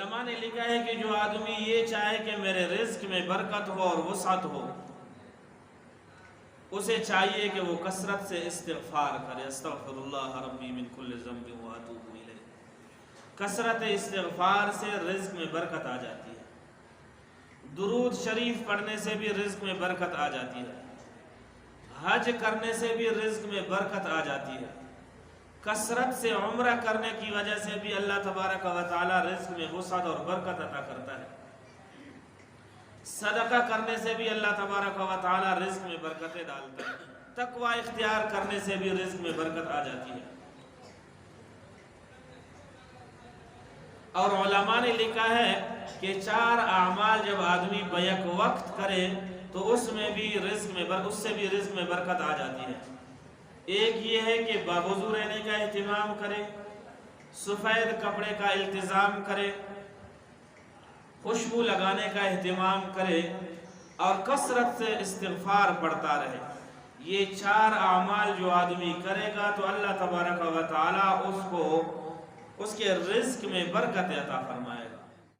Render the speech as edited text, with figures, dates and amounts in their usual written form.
علماء نے لکھا ہے کہ جو آدمی یہ چاہے کہ میرے رزق میں برکت ہو اور وسعت ہو، اسے چاہیے کہ وہ کثرت سے استغفار کرے، استغفر اللہ ربی من کل ذنب واتوب الیہ۔ کثرت استغفار سے رزق میں برکت آ جاتی ہے، درود شریف پڑھنے سے بھی رزق میں برکت آ جاتی ہے، حج کرنے سے بھی رزق میں برکت آ جاتی ہے، کثرت سے عمرہ کرنے کی وجہ سے بھی اللہ تبارک و تعالی رزق میں وسعت اور برکت عطا کرتا ہے، صدقہ کرنے سے بھی اللہ تبارک و تعالی رزق میں برکتیں ڈالتا ہے، تقوی اختیار کرنے سے بھی رزق میں برکت آ جاتی ہے۔ اور علماء نے لکھا ہے کہ 4 اعمال جب آدمی بیک وقت کرے تو اس سے بھی رزق میں برکت آ جاتی ہے۔ ایک یہ ہے کہ باوضو رہنے کا اہتمام کرے، سفید کپڑے کا التزام کرے، خوشبو لگانے کا اہتمام کرے اور کثرت سے استغفار پڑھتا رہے۔ یہ 4 اعمال جو آدمی کرے گا تو اللہ تبارک و تعالی اس کے رزق میں برکت عطا فرمائے گا۔